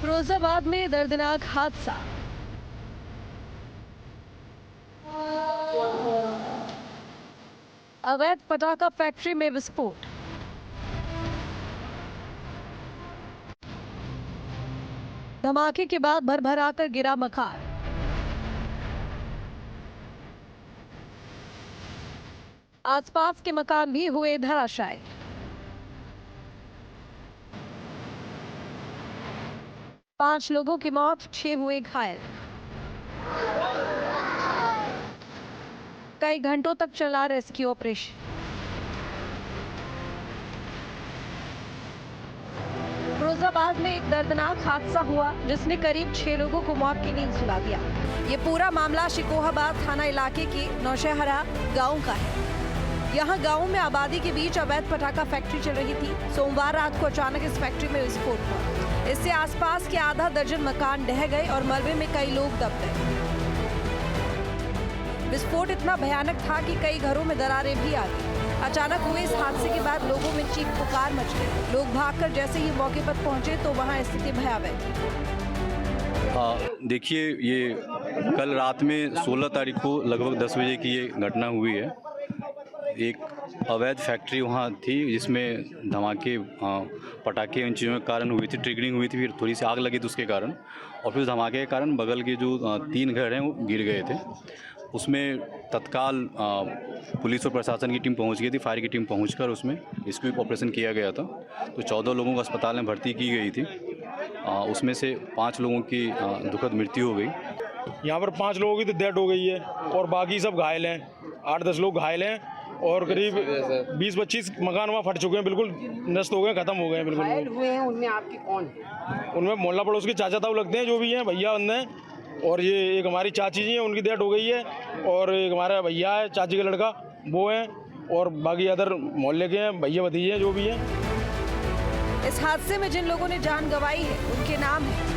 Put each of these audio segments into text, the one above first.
फिरोजाबाद में दर्दनाक हादसा। अवैध पटाखा फैक्ट्री में विस्फोट। धमाके के बाद भरभराकर गिरा मकान। आसपास के मकान भी हुए धराशायी। पांच लोगों की मौत, 6 हुए घायल। कई घंटों तक चला रेस्क्यू ऑपरेशन। फिरोजाबाद में एक दर्दनाक हादसा हुआ जिसने करीब 6 लोगों को मौत की नींद सुला दिया। ये पूरा मामला शिकोहाबाद थाना इलाके के नौशहरा गांव का है। यहाँ गांव में आबादी के बीच अवैध पटाखा फैक्ट्री चल रही थी। सोमवार रात को अचानक इस फैक्ट्री में विस्फोट हुआ। इससे आसपास के आधा दर्जन मकान ढह गए और मलबे में कई लोग दब गए। विस्फोट इतना भयानक था कि कई घरों में दरारें भी आ गई। अचानक हुए इस हादसे के बाद लोगों में चीख पुकार मच गई। लोग भागकर जैसे ही मौके पर पहुंचे तो वहां स्थिति भयावह थी। देखिए, ये कल रात में 16 तारीख को लगभग 10 बजे की ये घटना हुई है। एक अवैध फैक्ट्री वहाँ थी जिसमें धमाके, पटाखे, इन चीज़ों के कारण हुई थी, ट्रिगरिंग हुई थी, फिर थोड़ी सी आग लगी थी उसके कारण, और फिर धमाके के कारण बगल के जो 3 घर हैं वो गिर गए थे। उसमें तत्काल पुलिस और प्रशासन की टीम पहुंच गई थी, फायर की टीम पहुंचकर उसमें रेस्क्यू ऑपरेशन किया गया था। तो 14 लोगों को अस्पताल में भर्ती की गई थी। उसमें से 5 लोगों की दुखद मृत्यु हो गई। यहाँ पर 5 लोगों की तो डेथ हो गई है और बाकी सब घायल हैं। 8-10 लोग घायल हैं और करीब 20-25 मकान वहाँ फट चुके हैं, बिल्कुल नष्ट हो गए, खत्म हो गए हैं बिल्कुल। घायल हुए हैं उनमें आपके कौन? उनमें मोहल्ला पड़ोस के चाचा ताऊ लगते हैं, जो भी हैं भैया बंदे, और ये एक हमारी चाची जी हैं, उनकी डेथ हो गई है, और एक हमारा भैया है, चाची का लड़का, वो हैं, और बाकी अदर मोहल्ले के हैं, भैया भतीजे हैं, जो भी हैं। इस हादसे में जिन लोगों ने जान गंवाई है उनके नाम हैं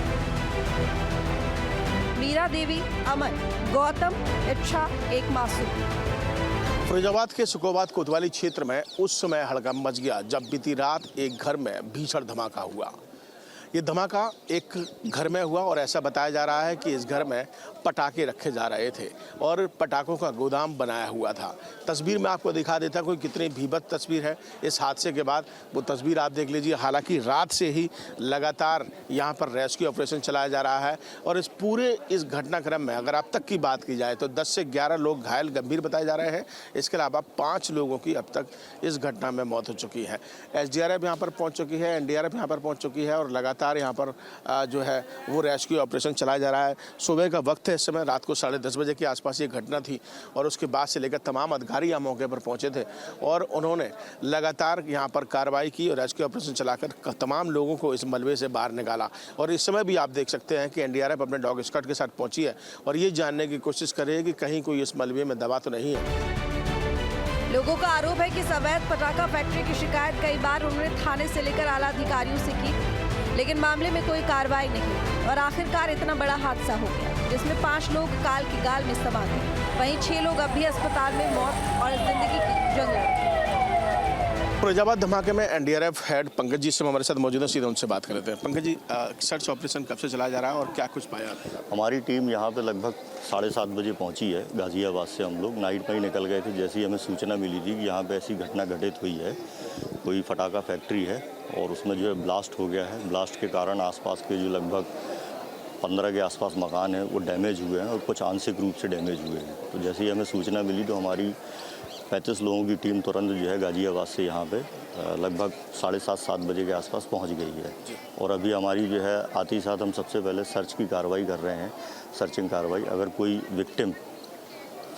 मीरा देवी, अमन, गौतम, इच्छा, एक मासूम। फिरोजाबाद के शिकोहाबाद कोतवाली क्षेत्र में उस समय हड़कंप मच गया जब बीती रात एक घर में भीषण धमाका हुआ। ये धमाका एक घर में हुआ और ऐसा बताया जा रहा है कि इस घर में पटाखे रखे जा रहे थे और पटाखों का गोदाम बनाया हुआ था। तस्वीर में आपको दिखा देता कोई कितनी भीभत्स तस्वीर है इस हादसे के बाद, वो तस्वीर आप देख लीजिए। हालांकि रात से ही लगातार यहाँ पर रेस्क्यू ऑपरेशन चलाया जा रहा है और इस घटनाक्रम में अगर अब तक की बात की जाए तो 10 से 11 लोग घायल गंभीर बताए जा रहे हैं। इसके अलावा 5 लोगों की अब तक इस घटना में मौत हो चुकी है। SDRF यहाँ पर पहुँच चुकी है, NDRF यहाँ पर पहुँच चुकी है और लगातार यहाँ पर जो है वो रेस्क्यू ऑपरेशन चलाया जा रहा है। सुबह का वक्त है इस समय, रात को 10:30 बजे के आसपास ये घटना थी और उसके बाद से लेकर तमाम अधिकारी यहाँ मौके पर पहुंचे थे और उन्होंने लगातार यहाँ पर कार्रवाई की और रेस्क्यू ऑपरेशन चलाकर तमाम लोगों को इस मलबे से बाहर निकाला। और इस समय भी आप देख सकते हैं कि NDRF अपने डॉग स्क्वाड के साथ पहुंची है और ये जानने की कोशिश कर रही है कि कहीं कोई इस मलबे में दबा तो नहीं है। लोगों का आरोप है कि इस अवैध पटाखा फैक्ट्री की शिकायत कई बार उन्होंने थाने से लेकर आला अधिकारियों से की, लेकिन मामले में कोई कार्रवाई नहीं और आखिरकार इतना बड़ा हादसा हो गया जिसमें 5 लोग काल की गाल में समा गए। वहीं 6 लोग अब भी अस्पताल में मौत और जिंदगी की जंग लड़ रहे हैं। फिरोजाबाद धमाके में NDRF हेड पंकज जी से हमारे साथ मौजूद हैं, सीधे उनसे बात कर लेते हैं। पंकज जी, सर्च ऑपरेशन कब से चलाया जा रहा है और क्या कुछ पाया? हमारी टीम यहाँ पे लगभग 7:30 बजे पहुँची है। गाज़ियाबाद से हम लोग नाइट में ही निकल गए थे। जैसे ही हमें सूचना मिली थी कि यहाँ पे ऐसी घटना घटित हुई है, कोई पटाखा फैक्ट्री है और उसमें जो है ब्लास्ट हो गया है। ब्लास्ट के कारण आसपास के जो लगभग 15 के आसपास मकान हैं वो डैमेज हुए हैं और कुछ आंशिक रूप से डैमेज हुए हैं। तो जैसे ही हमें सूचना मिली तो हमारी 35 लोगों की टीम तुरंत जो है गाज़ियाबाद से यहाँ पे लगभग 7:30-7 बजे के आसपास पहुँच गई है और अभी हमारी जो है आते ही साथ हम सबसे पहले सर्च की कार्रवाई कर रहे हैं, सर्चिंग कार्रवाई। अगर कोई विक्टिम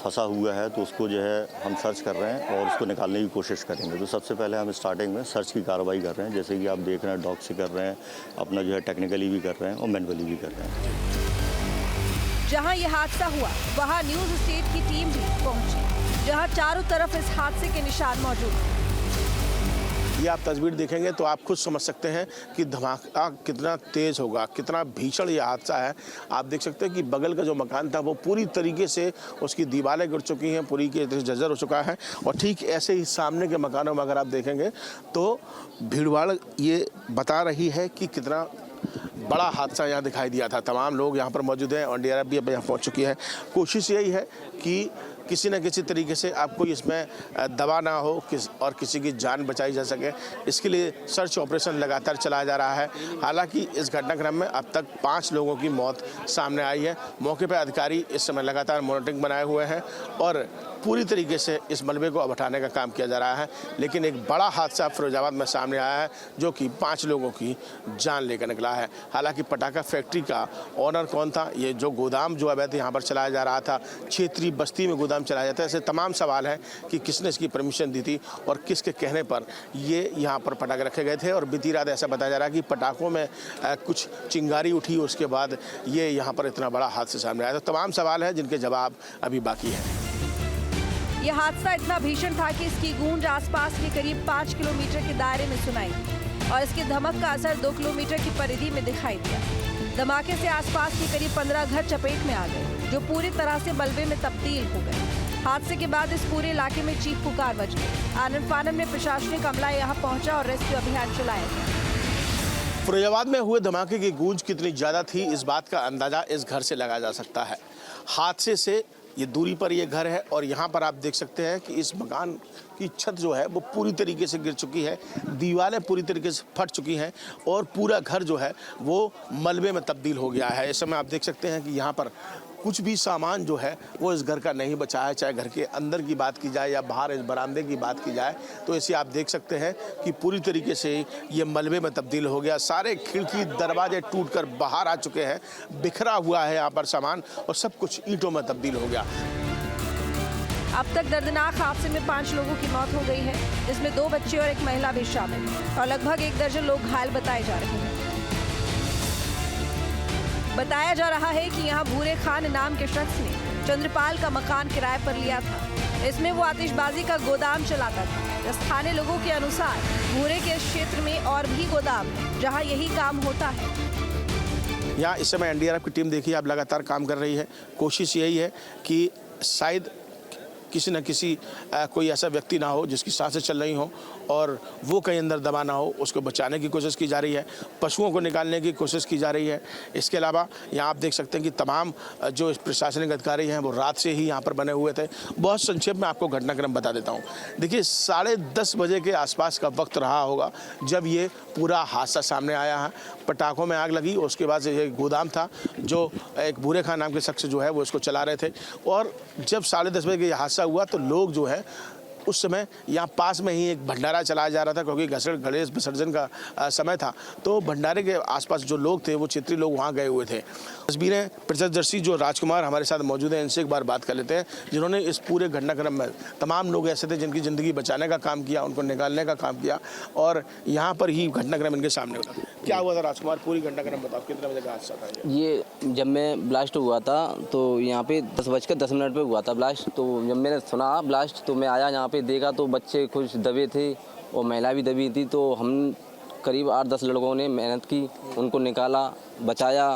फंसा हुआ है तो उसको जो है हम सर्च कर रहे हैं और उसको निकालने की कोशिश करेंगे। तो सबसे पहले हम स्टार्टिंग में सर्च की कार्रवाई कर रहे हैं, जैसे कि आप देख रहे हैं डॉग से कर रहे हैं, अपना जो है टेक्निकली भी कर रहे हैं और मैनुअली भी कर रहे हैं। जहां ये हादसा हुआ वहां न्यूज स्टेट की टीम भी पहुंची, जहां चारों तरफ इस हादसे के निशान मौजूद हैं। ये आप तस्वीर देखेंगे तो आप खुद समझ सकते हैं कि धमाका कितना तेज़ होगा, कितना भीषण ये हादसा है। आप देख सकते हैं कि बगल का जो मकान था वो पूरी तरीके से उसकी दीवारें गिर चुकी हैं, पूरी के जर्जर हो चुका है और ठीक ऐसे ही सामने के मकानों में अगर आप देखेंगे तो भीड़ भाड़ ये बता रही है कि कितना बड़ा हादसा यहाँ दिखाई दिया था। तमाम लोग यहाँ पर मौजूद हैं और एनडीआरएफ भी अब यहाँ पहुँच चुकी है। कोशिश यही है कि किसी न किसी तरीके से आपको इसमें दवा ना हो और किसी की जान बचाई जा सके, इसके लिए सर्च ऑपरेशन लगातार चलाया जा रहा है। हालांकि इस घटनाक्रम में अब तक 5 लोगों की मौत सामने आई है। मौके पर अधिकारी इस समय लगातार मॉनिटरिंग बनाए हुए हैं और पूरी तरीके से इस मलबे को अब हटाने का काम किया जा रहा है। लेकिन एक बड़ा हादसा फिरोजाबाद में सामने आया है जो कि 5 लोगों की जान लेकर निकला है। हालांकि पटाखा फैक्ट्री का ऑनर कौन था, ये जो गोदाम जो अवैध यहाँ पर चलाया जा रहा था, क्षेत्रीय बस्ती में गोदाम चलाया जाता है, ऐसे तमाम सवाल हैं कि किसने इसकी परमिशन दी थी और किसके कहने पर ये यहाँ पर पटाखे रखे गए थे। और बीती रात ऐसा बताया जा रहा है कि पटाखों में कुछ चिंगारी उठी, उसके बाद ये यहाँ पर इतना बड़ा हादसा सामने आया। तो तमाम सवाल हैं जिनके जवाब अभी बाकी हैं। यह हादसा इतना भीषण था कि इसकी गूंज आसपास के करीब 5 किलोमीटर के दायरे में सुनाई और इसकी धमक का असर 2 किलोमीटर की परिधि में दिखाई दिया। धमाके से आसपास के करीब 15 घर चपेट में आ गए, जो पूरी तरह से मलबे में तब्दील हो गए। हादसे के बाद इस पूरे इलाके में चीख पुकार मच गई। आनन फानन में प्रशासनिक अमला यहाँ पहुंचा और रेस्क्यू अभियान चलाया गया। फिरोजाबाद में हुए धमाके की गूंज कितनी ज्यादा थी, इस बात का अंदाजा इस घर से लगाया जा सकता है। हादसे से ये दूरी पर ये घर है और यहाँ पर आप देख सकते हैं कि इस मकान की छत जो है वो पूरी तरीके से गिर चुकी है, दीवारें पूरी तरीके से फट चुकी हैं और पूरा घर जो है वो मलबे में तब्दील हो गया है। इस समय आप देख सकते हैं कि यहाँ पर कुछ भी सामान जो है वो इस घर का नहीं बचा है, चाहे घर के अंदर की बात की जाए या बाहर इस बरामदे की बात की जाए, तो इसे आप देख सकते हैं कि पूरी तरीके से ये मलबे में तब्दील हो गया। सारे खिड़की दरवाजे टूटकर बाहर आ चुके हैं, बिखरा हुआ है यहाँ पर सामान और सब कुछ ईंटों में तब्दील हो गया। अब तक दर्दनाक हादसे में 5 लोगों की मौत हो गई है, जिसमें 2 बच्चे और 1 महिला भी शामिल हैं और लगभग 1 दर्जन लोग घायल बताए जा रहे हैं। बताया जा रहा है कि यहाँ भूरे खान नाम के शख्स ने चंद्रपाल का मकान किराए पर लिया था। इसमें वो आतिशबाजी का गोदाम चलाता था। स्थानीय लोगों के अनुसार भूरे के इस क्षेत्र में और भी गोदाम है जहाँ यही काम होता है। यहाँ इस समय एनडीआरएफ की टीम देखिए आप लगातार काम कर रही है। कोशिश यही है कि शायद किसी न किसी कोई ऐसा व्यक्ति ना हो जिसकी सांसें चल रही हों और वो कहीं अंदर दबा ना हो, उसको बचाने की कोशिश की जा रही है। पशुओं को निकालने की कोशिश की जा रही है। इसके अलावा यहाँ आप देख सकते हैं कि तमाम जो प्रशासनिक अधिकारी हैं वो रात से ही यहाँ पर बने हुए थे। बहुत संक्षेप में आपको घटनाक्रम बता देता हूँ। देखिए 10:30 बजे के आसपास का वक्त रहा होगा जब ये पूरा हादसा सामने आया है। पटाखों में आग लगी, उसके बाद ये गोदाम था जो एक भूरे खान नाम के शख्स जो है वो इसको चला रहे थे और जब 10:30 बजे ये हादसा हुआ तो लोग जो है उस समय यहाँ पास में ही एक भंडारा चलाया जा रहा था क्योंकि गणेश विसर्जन का समय था, तो भंडारे के आसपास जो लोग थे वो क्षेत्रीय लोग वहाँ गए हुए थे। तस्वीरें प्रत्यक्षदर्शी जो राजकुमार हमारे साथ मौजूद हैं, इनसे एक बार बात कर लेते हैं जिन्होंने इस पूरे घटनाक्रम में तमाम लोग ऐसे थे जिनकी ज़िंदगी बचाने का काम किया, उनको निकालने का काम किया और यहाँ पर ही घटनाक्रम इनके सामने हुआ। क्या हुआ था राजकुमार, पूरी घटनाक्रम बताओ, कितने बजे का हादसा था? ये जब मैं ब्लास्ट हुआ था तो यहाँ पे 10:10 पे हुआ था ब्लास्ट। तो जब मैंने सुना ब्लास्ट तो मैं आया यहाँ पे, देखा तो बच्चे कुछ दबे थे और महिला भी दबी थी। तो हम करीब 8-10 लड़कों ने मेहनत की, उनको निकाला, बचाया।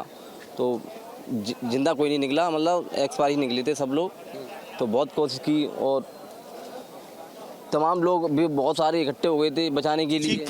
तो जिंदा कोई नहीं निकला, मतलब एक्सपायर ही निकले थे सब लोग। तो बहुत कोशिश की और तमाम लोग भी बहुत सारे इकट्ठे हो गए थे बचाने के लिए।